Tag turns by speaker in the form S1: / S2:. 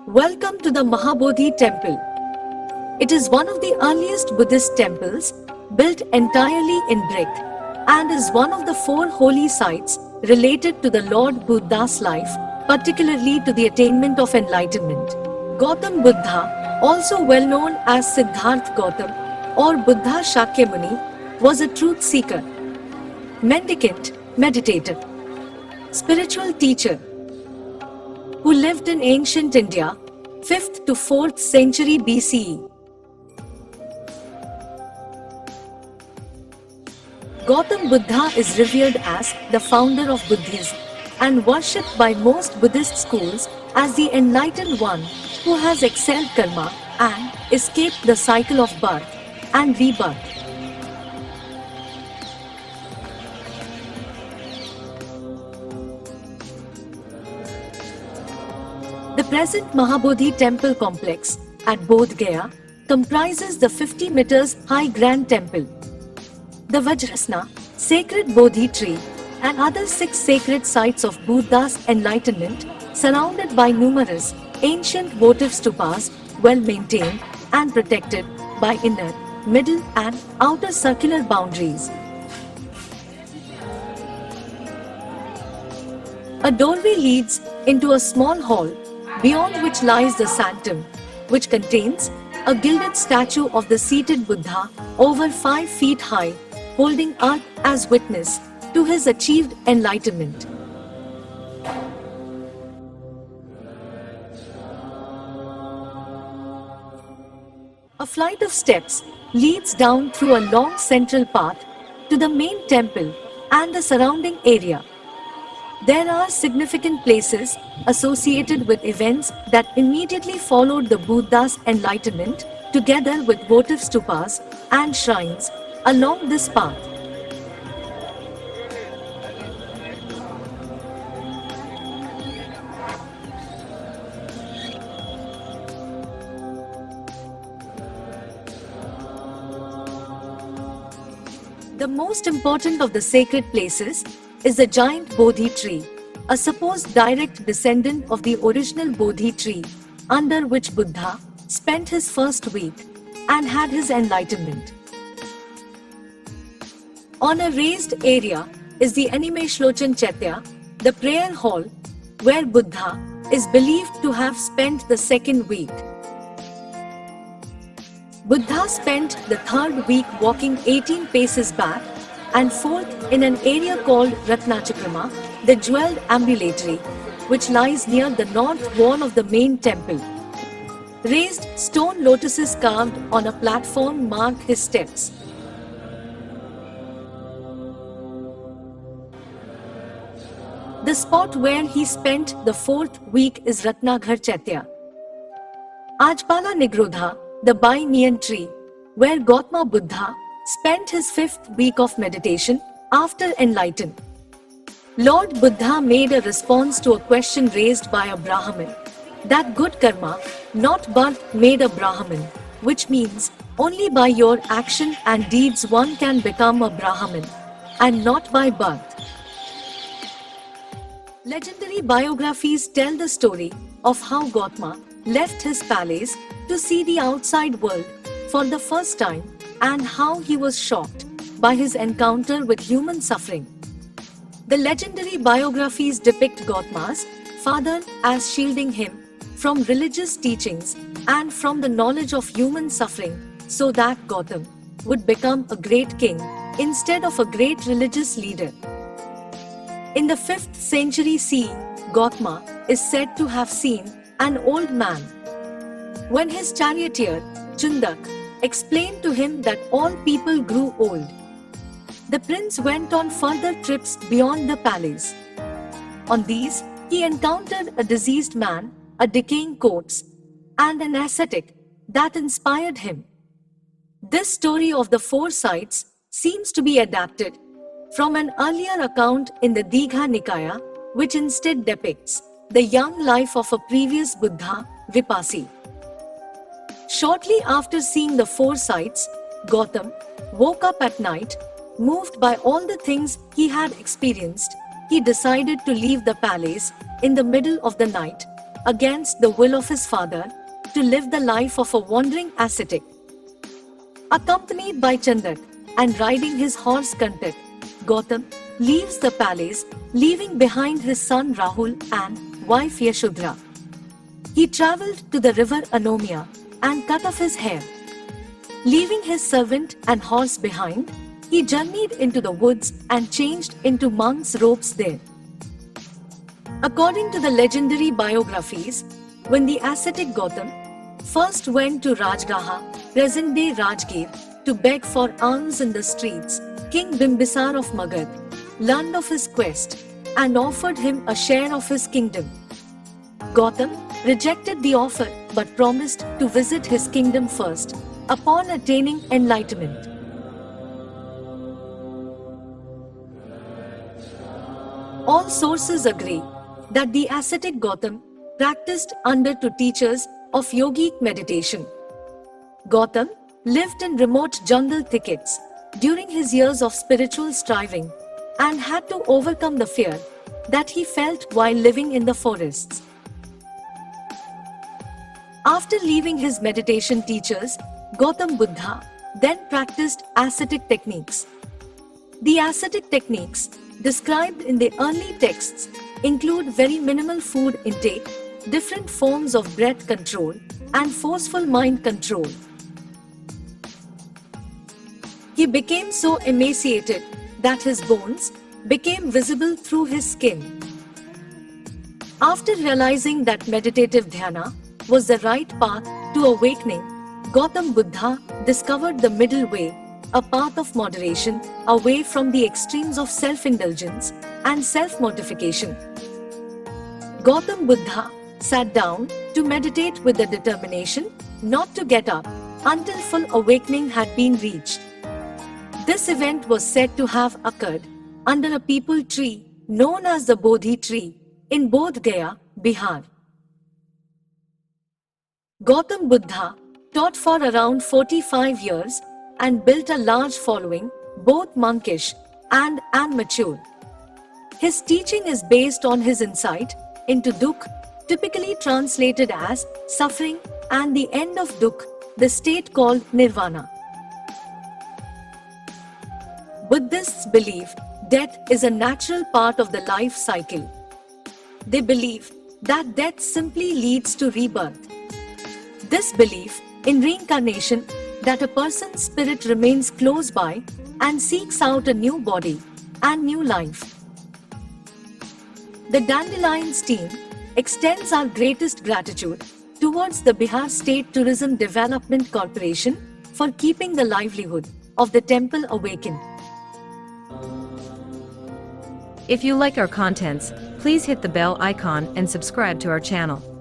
S1: Welcome to the Mahabodhi Temple. It is one of the earliest Buddhist temples, built entirely in brick, and is one of the four holy sites related to the Lord Buddha's life, particularly to the attainment of enlightenment. Gautam Buddha, also well known as Siddharth Gautam or Buddha Shakyamuni, was a truth seeker, mendicant, meditator, spiritual teacher who lived in ancient India, 5th to 4th century BCE. Gautam Buddha is revered as the founder of Buddhism and worshipped by most Buddhist schools as the enlightened one who has excelled karma and escaped the cycle of birth and rebirth. The present Mahabodhi temple complex at Bodh Gaya comprises the 50 meters high grand temple, the Vajrasna, sacred Bodhi tree, and other 6 sacred sites of Buddha's enlightenment, surrounded by numerous ancient votive stupas, well maintained and protected by inner, middle, and outer circular boundaries. A doorway leads into a small hall, beyond which lies the sanctum, which contains a gilded statue of the seated Buddha over 5 feet high, holding earth as witness to his achieved enlightenment. A flight of steps leads down through a long central path to the main temple and the surrounding area. There are significant places associated with events that immediately followed the Buddha's enlightenment, together with votive stupas and shrines along this path. The most important of the sacred places is the giant Bodhi tree, a supposed direct descendant of the original Bodhi tree, under which Buddha spent his first week and had his enlightenment. On a raised area is the Animeshlochan Chaitya, the prayer hall, where Buddha is believed to have spent the second week. Buddha spent the third week walking 18 paces back and forth in an area called Ratnachakrama, the jeweled ambulatory, which lies near the north wall of the main temple. Raised stone lotuses carved on a platform mark his steps. The spot where he spent the 4th week is Ratnaghar Chaitya. Ajpala Nigrodha, the Banyan tree, where Gautama Buddha spent his 5th week of meditation after enlightenment. Lord Buddha made a response to a question raised by a Brahmin, that good karma, not birth, made a Brahmin, which means only by your action and deeds one can become a Brahmin, and not by birth. Legendary biographies tell the story of how Gautama left his palace to see the outside world for the first time and how he was shocked by his encounter with human suffering. The legendary biographies depict Gautama's father as shielding him from religious teachings and from the knowledge of human suffering so that Gautam would become a great king instead of a great religious leader. In the 5th century CE, Gautama is said to have seen an old man. When his charioteer, Chundak, explained to him that all people grew old, the prince went on further trips beyond the palace. On these, he encountered a diseased man, a decaying corpse, and an ascetic that inspired him. This story of the 4 sites seems to be adapted from an earlier account in the Digha Nikaya, which instead depicts the young life of a previous Buddha, Vipassi. Shortly after seeing the 4 sites, Gautam woke up at night, moved by all the things he had experienced. He decided to leave the palace in the middle of the night against the will of his father, to live the life of a wandering ascetic. Accompanied by Chandak and riding his horse Kantak, Gautam leaves the palace, leaving behind his son Rahul and wife Yashodhara. He travelled to the river Anomia and cut off his hair. Leaving his servant and horse behind, he journeyed into the woods and changed into monk's robes there. According to the legendary biographies, when the ascetic Gautam first went to Rajgaha, present-day Rajgir, to beg for alms in the streets, King Bimbisar of Magad learned of his quest and offered him a share of his kingdom. Gautam rejected the offer but promised to visit his kingdom first, upon attaining enlightenment. All sources agree that the ascetic Gautam practiced under two teachers of yogic meditation. Gautam lived in remote jungle thickets during his years of spiritual striving and had to overcome the fear that he felt while living in the forests. After leaving his meditation teachers, Gautam Buddha then practiced ascetic techniques. The ascetic techniques described in the early texts include very minimal food intake, different forms of breath control, and forceful mind control. He became so emaciated that his bones became visible through his skin. After realizing that meditative dhyana was the right path to awakening, Gautam Buddha discovered the middle way, a path of moderation away from the extremes of self-indulgence and self-mortification. Gautam Buddha sat down to meditate with the determination not to get up until full awakening had been reached. This event was said to have occurred under a peepal tree known as the Bodhi tree in Bodh Gaya, Bihar. Gautam Buddha taught for around 45 years and built a large following, both monkish and mature. His teaching is based on his insight into Dukh, typically translated as suffering, and the end of Dukh, the state called Nirvana. Buddhists believe death is a natural part of the life cycle. They believe that death simply leads to rebirth. This belief in reincarnation, that a person's spirit remains close by and seeks out a new body and new life. The Dandelions team extends our greatest gratitude towards the Bihar State Tourism Development Corporation for keeping the livelihood of the temple awakened.
S2: If you like our contents, please hit the bell icon and subscribe to our channel.